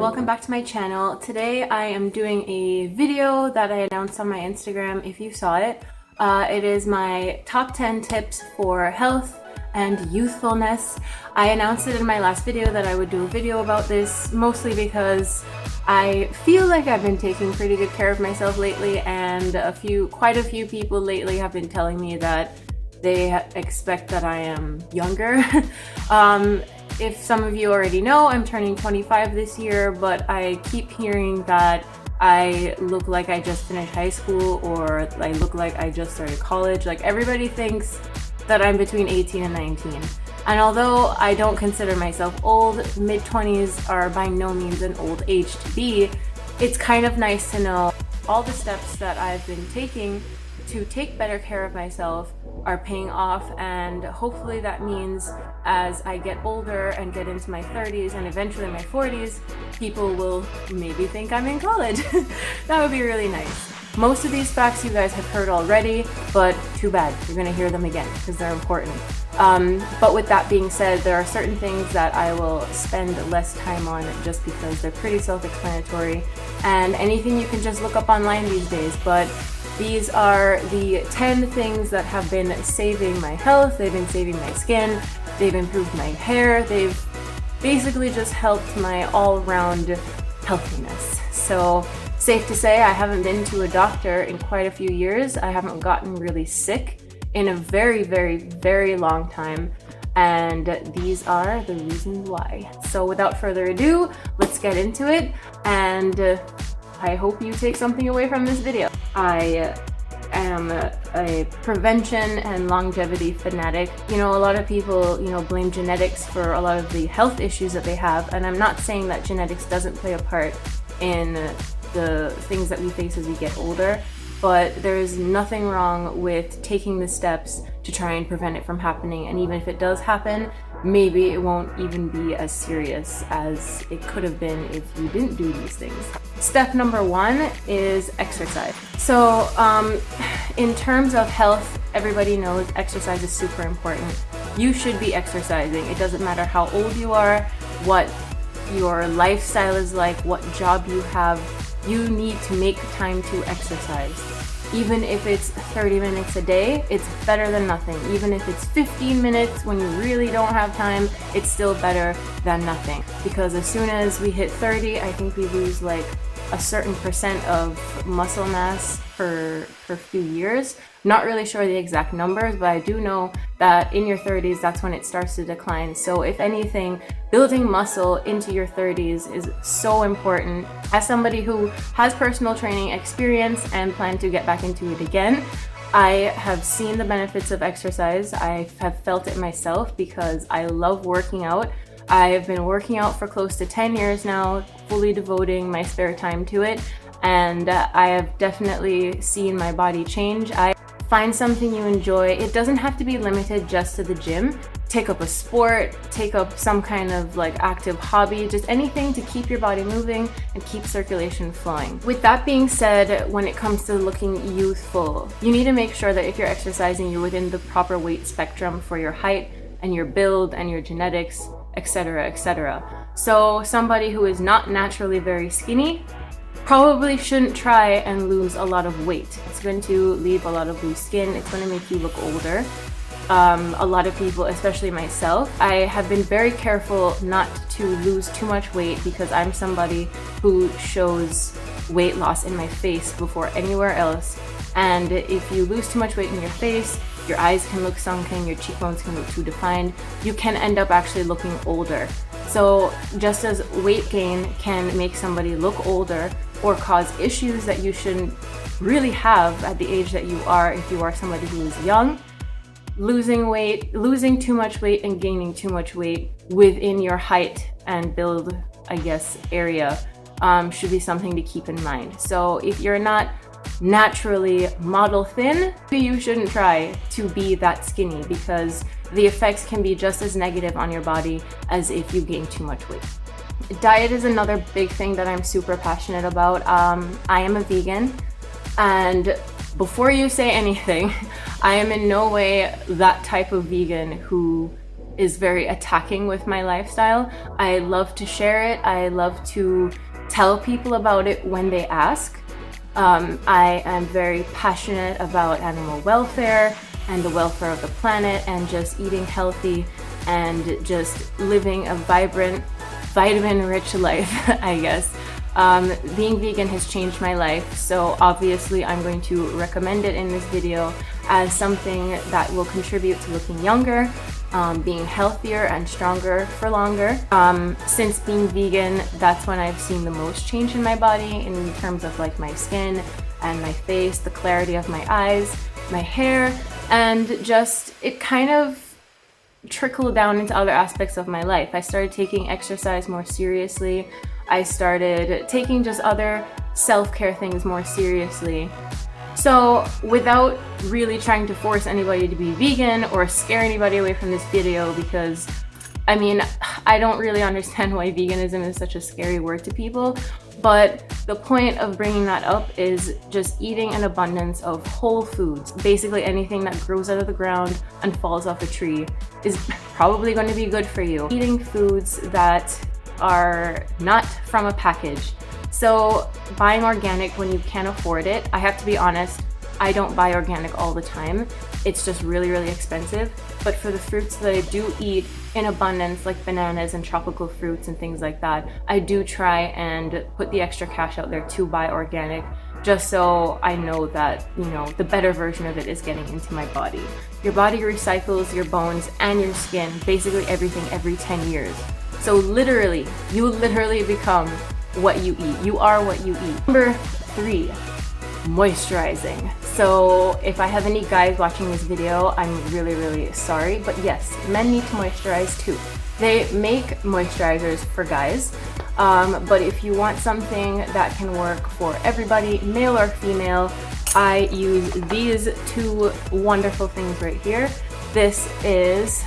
welcome back to my channel. Today I am doing a video that I announced on my Instagram if you saw it. It is my top 10 tips for health and youthfulness. I announced it in my last video that I would do a video about this, mostly because I feel like I've been taking pretty good care of myself lately, and quite a few people lately have been telling me that they expect that I am younger. If some of you already know, I'm turning 25 this year, but I keep hearing that I look like I just finished high school or I look like I just started college. Like, everybody thinks that I'm between 18 and 19. And although I don't consider myself old, mid-20s are by no means an old age to be. It's kind of nice to know all the steps that I've been taking to take better care of myself are paying off, and hopefully that means as I get older and get into my 30s and eventually my 40s, people will maybe think I'm in college. That would be really nice. Most of these facts you guys have heard already, but too bad, you're gonna hear them again because they're important. But with that being said, there are certain things that I will spend less time on just because they're pretty self-explanatory, and anything you can just look up online these days. But these are the 10 things that have been saving my health, they've been saving my skin, they've improved my hair, they've basically just helped my all-round healthiness. So, safe to say, I haven't been to a doctor in quite a few years. I haven't gotten really sick in a very, very, very long time. And these are the reasons why. So without further ado, let's get into it. And I hope you take something away from this video. I am a prevention and longevity fanatic. You know, a lot of people, blame genetics for a lot of the health issues that they have. And I'm not saying that genetics doesn't play a part in the things that we face as we get older, but there is nothing wrong with taking the steps to try and prevent it from happening. And even if it does happen, maybe it won't even be as serious as it could have been if you didn't do these things. Step number 1 is exercise. So in terms of health, everybody knows exercise is super important. You should be exercising. It doesn't matter how old you are, what your lifestyle is like, what job you have. You need to make time to exercise. Even if it's 30 minutes a day, it's better than nothing. Even if it's 15 minutes when you really don't have time, it's still better than nothing. Because as soon as we hit 30, I think we lose like a certain percent of muscle mass per few years. Not really sure the exact numbers, but I do know that in your 30s, that's when it starts to decline. So if anything, building muscle into your 30s is so important. As somebody who has personal training experience and plan to get back into it again, I have seen the benefits of exercise. I have felt it myself because I love working out. I have been working out for close to 10 years now, fully devoting my spare time to it, and I have definitely seen my body change. Find something you enjoy. It doesn't have to be limited just to the gym. Take up a sport, take up some kind of active hobby, just anything to keep your body moving and keep circulation flowing. With that being said, when it comes to looking youthful, you need to make sure that if you're exercising, you're within the proper weight spectrum for your height and your build and your genetics, etc., etc. So somebody who is not naturally very skinny probably shouldn't try and lose a lot of weight. It's going to leave a lot of loose skin. It's going to make you look older. A lot of people, especially myself, I have been very careful not to lose too much weight because I'm somebody who shows weight loss in my face before anywhere else. And if you lose too much weight in your face, your eyes can look sunken, your cheekbones can look too defined. You can end up actually looking older. So just as weight gain can make somebody look older or cause issues that you shouldn't really have at the age that you are if you are somebody who is young, losing too much weight and gaining too much weight within your height and build, area should be something to keep in mind. So if you're not naturally model thin, you shouldn't try to be that skinny because the effects can be just as negative on your body as if you gain too much weight. Diet is another big thing that I'm super passionate about. I am a vegan, and before you say anything, I am in no way that type of vegan who is very attacking with my lifestyle. I love to share it. I love to tell people about it when they ask. I am very passionate about animal welfare and the welfare of the planet and just eating healthy and just living a vibrant, vitamin-rich life, I guess. Being vegan has changed my life, so obviously I'm going to recommend it in this video as something that will contribute to looking younger, being healthier and stronger for longer. Since being vegan, that's when I've seen the most change in my body in terms of like my skin and my face, the clarity of my eyes, my hair, and just it kind of trickled down into other aspects of my life. I started taking exercise more seriously. I started taking just other self-care things more seriously. So without really trying to force anybody to be vegan or scare anybody away from this video, because I mean, I don't really understand why veganism is such a scary word to people, but the point of bringing that up is just eating an abundance of whole foods. Basically anything that grows out of the ground and falls off a tree is probably going to be good for you. Eating foods that are not from a package. So buying organic when you can't afford it, I have to be honest, I don't buy organic all the time. It's just really, really expensive. But for the fruits that I do eat in abundance, like bananas and tropical fruits and things like that, I do try and put the extra cash out there to buy organic, just so I know that, you know, the better version of it is getting into my body. Your body recycles your bones and your skin, basically everything, every 10 years. So literally, you literally become what you eat. You are what you eat. Number 3, moisturizing. So if I have any guys watching this video, I'm really, really sorry. But yes, men need to moisturize too. They make moisturizers for guys. But if you want something that can work for everybody, male or female, I use these 2 wonderful things right here. This is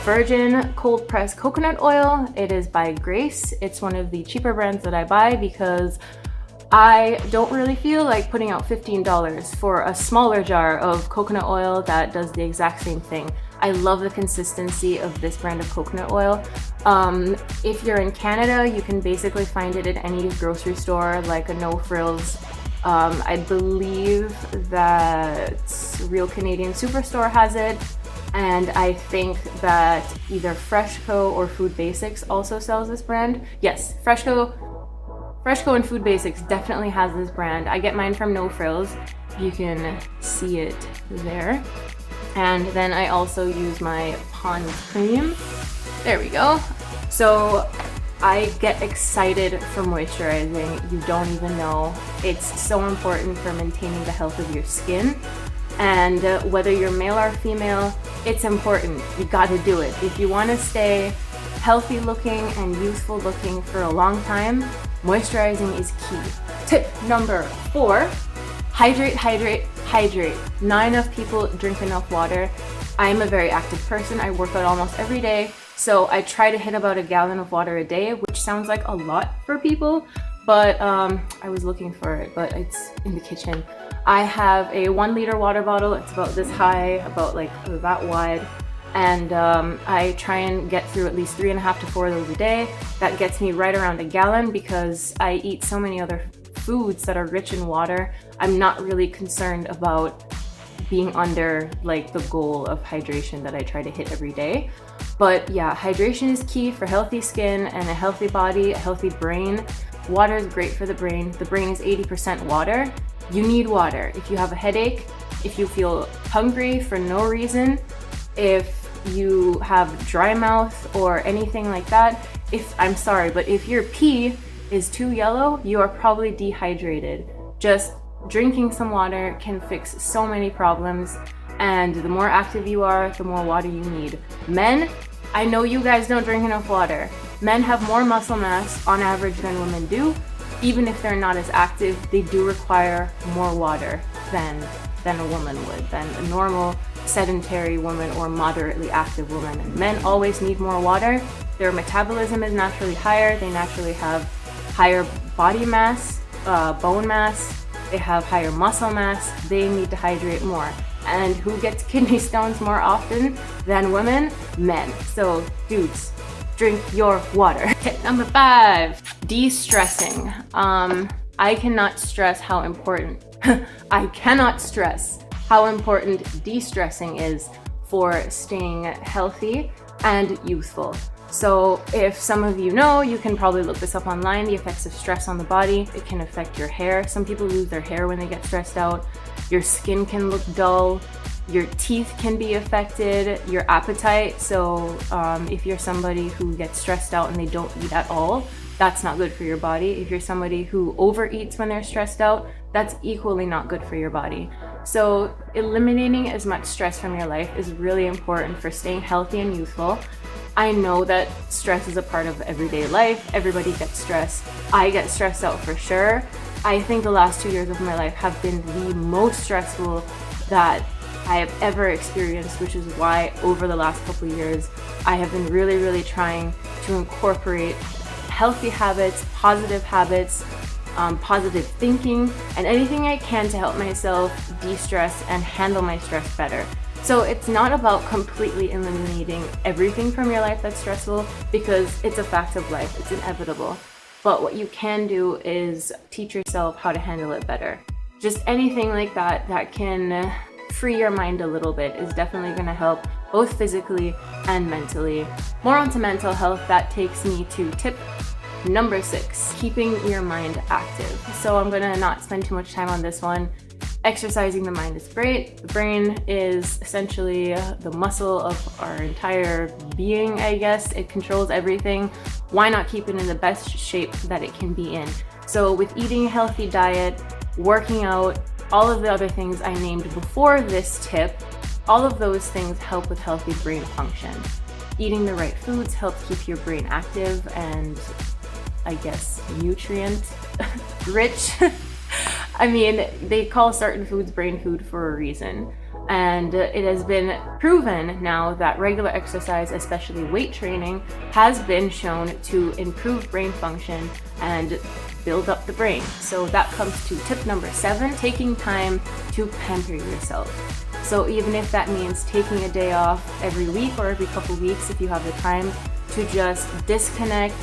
virgin cold pressed coconut oil. It is by Grace. It's one of the cheaper brands that I buy because I don't really feel like putting out $15 for a smaller jar of coconut oil that does the exact same thing. I love the consistency of this brand of coconut oil. If you're in Canada, you can basically find it at any grocery store, like a No Frills. I believe that Real Canadian Superstore has it. And I think that either Freshco or Food Basics also sells this brand. Yes, Freshco and Food Basics definitely has this brand. I get mine from No Frills. You can see it there. And then I also use my Pond's cream. There we go. So I get excited for moisturizing. You don't even know. It's so important for maintaining the health of your skin. And whether you're male or female, it's important. You gotta do it. If you wanna stay healthy looking and youthful looking for a long time, moisturizing is key. Tip number 4, hydrate, hydrate, hydrate. Not enough people drink enough water. I'm a very active person. I work out almost every day. So I try to hit about a gallon of water a day, which sounds like a lot for people, but I was looking for it, but it's in the kitchen. I have a 1 liter water bottle. It's about this high, about like that wide. And I try and get through at least 3.5 to 4 of those a day. That gets me right around a gallon because I eat so many other foods that are rich in water. I'm not really concerned about being under like the goal of hydration that I try to hit every day. But yeah, hydration is key for healthy skin and a healthy body, a healthy brain. Water is great for the brain. The brain is 80% water. You need water. If you have a headache, if you feel hungry for no reason, if you have dry mouth or anything like that, I'm sorry, but if your pee is too yellow, you are probably dehydrated. Just drinking some water can fix so many problems, and the more active you are, the more water you need. Men, I know you guys don't drink enough water. Men have more muscle mass on average than women do. Even if they're not as active, they do require more water than a woman would, than a normal sedentary woman or moderately active woman. And men always need more water. Their metabolism is naturally higher. They naturally have higher body mass, bone mass. They have higher muscle mass. They need to hydrate more. And who gets kidney stones more often than women? Men. So dudes, drink your water. Tip number 5, de-stressing. I cannot stress how important de-stressing is for staying healthy and youthful. So if some of you know, you can probably look this up online, the effects of stress on the body. It can affect your hair. Some people lose their hair when they get stressed out. Your skin can look dull. Your teeth can be affected, your appetite. So if you're somebody who gets stressed out and they don't eat at all, that's not good for your body. If you're somebody who overeats when they're stressed out, that's equally not good for your body. So eliminating as much stress from your life is really important for staying healthy and youthful. I know that stress is a part of everyday life. Everybody gets stressed. I get stressed out for sure. I think the last 2 years of my life have been the most stressful that I have ever experienced, which is why over the last couple of years, I have been really trying to incorporate healthy habits, positive thinking, and anything I can to help myself de-stress and handle my stress better. So it's not about completely eliminating everything from your life that's stressful, because it's a fact of life, it's inevitable. But what you can do is teach yourself how to handle it better. Just anything like that that can free your mind a little bit is definitely going to help, both physically and mentally. More onto mental health, that takes me to tip number 6, keeping your mind active. So I'm going to not spend too much time on this one. Exercising the mind is great. The brain is essentially the muscle of our entire being, I guess. It controls everything. Why not keep it in the best shape that it can be in? So with eating a healthy diet, working out, all of the other things I named before this tip, all of those things help with healthy brain function. Eating the right foods helps keep your brain active and, I guess, nutrient rich. I mean, they call certain foods brain food for a reason. And it has been proven now that regular exercise, especially weight training, has been shown to improve brain function and build up the brain. So that comes to tip number 7, taking time to pamper yourself. So even if that means taking a day off every week or every couple weeks, if you have the time to just disconnect,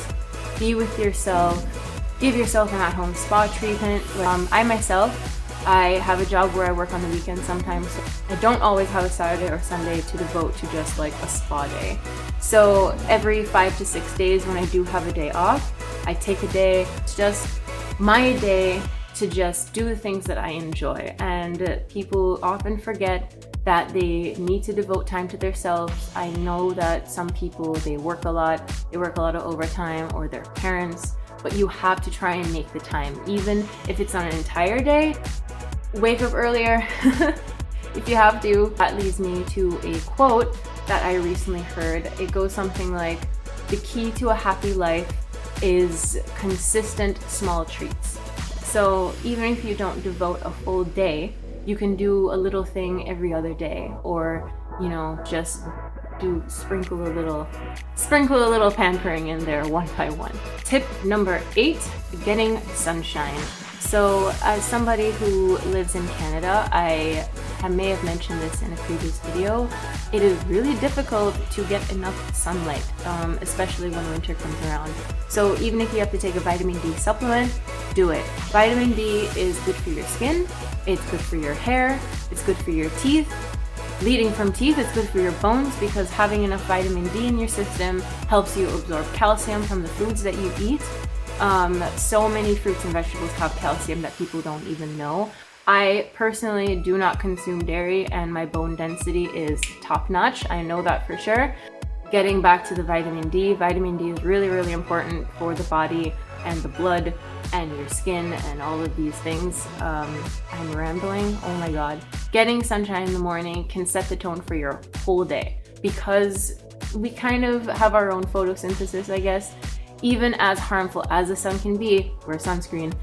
be with yourself, give yourself an at-home spa treatment. I have a job where I work on the weekends sometimes. So I don't always have a Saturday or Sunday to devote to just like a spa day. So every 5 to 6 days when I do have a day off, I take a day. It's just my day to just do the things that I enjoy. And people often forget that they need to devote time to themselves. I know that some people, they work a lot of overtime, or their parents, but you have to try and make the time. Even if it's on an entire day, wake up earlier if you have to. That leads me to a quote that I recently heard. It goes something like, the key to a happy life is consistent small treats. So even if you don't devote a full day, you can do a little thing every other day, or, you know, just sprinkle a little pampering in there one by one. Tip number 8, getting sunshine. So as somebody who lives in Canada, I may have mentioned this in a previous video, it is really difficult to get enough sunlight, especially when winter comes around. So even if you have to take a vitamin D supplement, do it. Vitamin D is good for your skin, it's good for your hair, it's good for your teeth. Leading from teeth, it's good for your bones, because having enough vitamin D in your system helps you absorb calcium from the foods that you eat. So many fruits and vegetables have calcium that people don't even know. I personally do not consume dairy, and my bone density is top notch. I know that for sure. Getting back to the vitamin D is really important for the body and the blood and your skin and all of these things. I'm rambling, oh my god. Getting sunshine in the morning can set the tone for your whole day, because we kind of have our own photosynthesis, I guess. Even as harmful as the sun can be, wear sunscreen.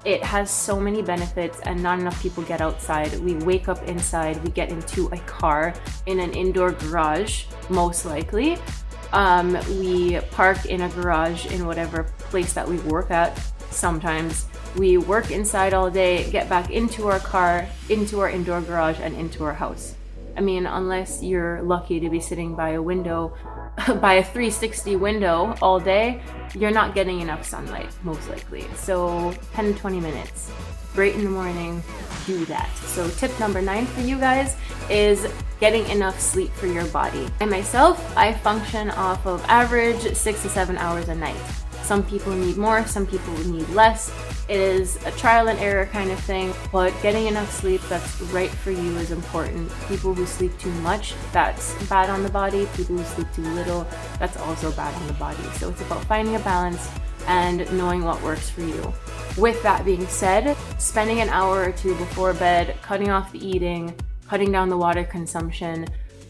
It has so many benefits, and not enough people get outside. We wake up inside, we get into a car in an indoor garage, most likely. We park in a garage in whatever place that we work at sometimes. We work inside all day, get back into our car, into our indoor garage, and into our house. I mean, unless you're lucky to be sitting by a window, by a 360 window all day, you're not getting enough sunlight, most likely. So 10 to 20 minutes, right in the morning, do that. So tip number 9 for you guys is getting enough sleep for your body. And myself, I function off of average 6 to 7 hours a night. Some people need more, some people need less. It is a trial and error kind of thing, but getting enough sleep that's right for you is important. People who sleep too much, that's bad on the body. People who sleep too little, that's also bad on the body. So it's about finding a balance and knowing what works for you. With that being said, spending an hour or two before bed, cutting off the eating, cutting down the water consumption,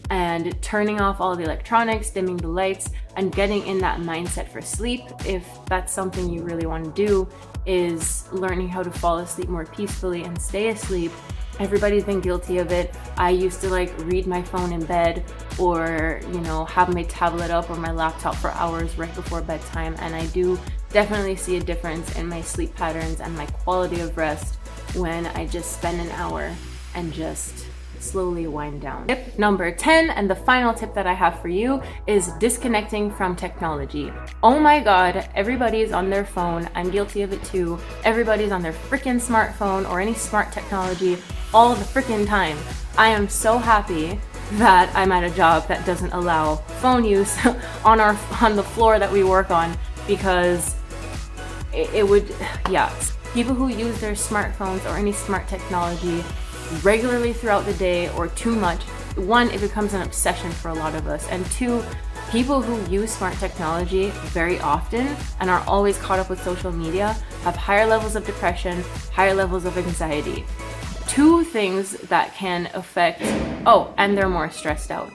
and turning off all the electronics, dimming the lights, and getting in that mindset for sleep, if that's something you really want to do, is learning how to fall asleep more peacefully and stay asleep. Everybody's been guilty of it. I used to read my phone in bed, or have my tablet up or my laptop for hours right before bedtime, and I do definitely see a difference in my sleep patterns and my quality of rest when I just spend an hour and just slowly wind down. Tip number 10, and the final tip that I have for you, is disconnecting from technology. Oh my god, everybody's on their phone. I'm guilty of it too. Everybody's on their freaking smartphone or any smart technology all the freaking time. I am so happy that I'm at a job that doesn't allow phone use on the floor that we work on, because it would, yeah. People who use their smartphones or any smart technology regularly throughout the day or too much, one, it becomes an obsession for a lot of us, and two, people who use smart technology very often and are always caught up with social media have higher levels of depression, higher levels of anxiety. Two things that can affect, and they're more stressed out.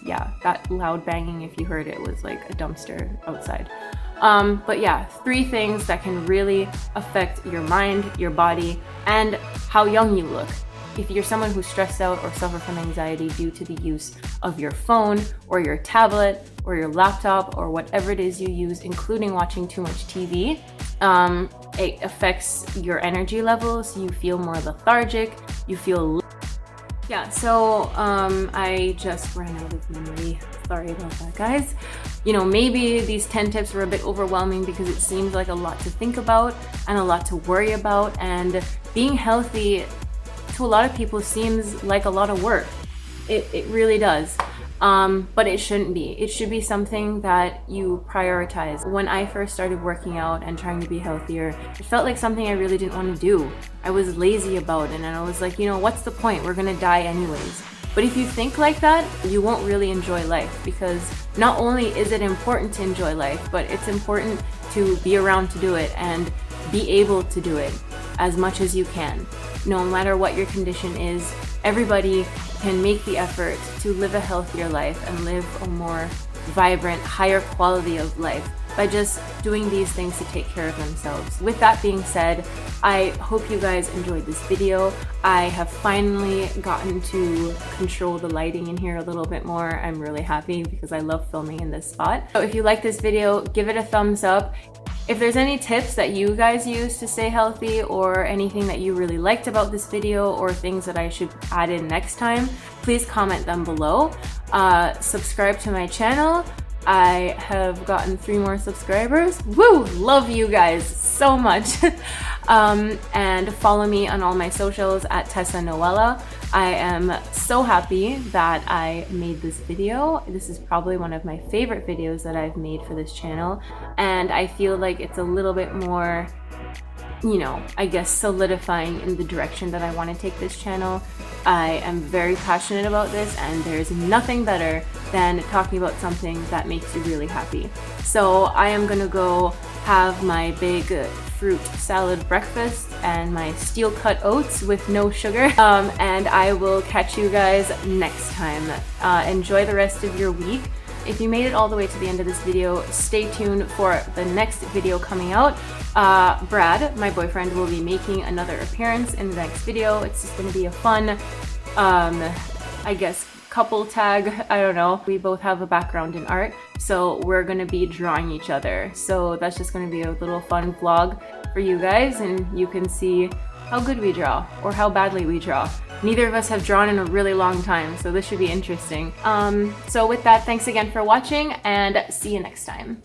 Yeah, that loud banging, if you heard it, was like a dumpster outside. But yeah, 3 things that can really affect your mind, your body, and how young you look. If you're someone who's stressed out or suffer from anxiety due to the use of your phone or your tablet or your laptop or whatever it is you use, including watching too much TV, it affects your energy levels. You feel more lethargic, you feel yeah, so I just ran out of memory. Sorry about that, guys. Maybe these 10 tips were a bit overwhelming because it seems like a lot to think about and a lot to worry about, and being healthy to a lot of people seems like a lot of work. It really does. But it shouldn't be. It should be something that you prioritize. When I first started working out and trying to be healthier, it felt like something I really didn't want to do. I was lazy about it, and I was like, what's the point? We're gonna die anyways. But if you think like that, you won't really enjoy life, because not only is it important to enjoy life, but it's important to be around to do it and be able to do it as much as you can. No matter what your condition is, everybody can make the effort to live a healthier life and live a more vibrant, higher quality of life by just doing these things to take care of themselves. With that being said, I hope you guys enjoyed this video. I have finally gotten to control the lighting in here a little bit more. I'm really happy because I love filming in this spot. So if you like this video, give it a thumbs up. If there's any tips that you guys use to stay healthy, or anything that you really liked about this video, or things that I should add in next time, please comment them below. Subscribe to my channel. I have gotten 3 more subscribers. Woo! Love you guys so much. And follow me on all my socials at Tessa Noella. I am so happy that I made this video. This is probably one of my favorite videos that I've made for this channel, and I feel like it's a little bit more, I guess, solidifying in the direction that I want to take this channel. I am very passionate about this, and there's nothing better than talking about something that makes you really happy. So I am gonna go have my big fruit salad breakfast and my steel cut oats with no sugar, and I will catch you guys next time. Enjoy the rest of your week. If you made it all the way to the end of this video, stay tuned for the next video coming out. Brad, my boyfriend, will be making another appearance in the next video. It's just going to be a fun, I guess, couple tag. I don't know. We both have a background in art, So we're gonna be drawing each other. So that's just gonna be a little fun vlog for you guys, and you can see how good we draw or how badly we draw. Neither of us have drawn in a really long time, so this should be interesting. So with that, thanks again for watching, and see you next time.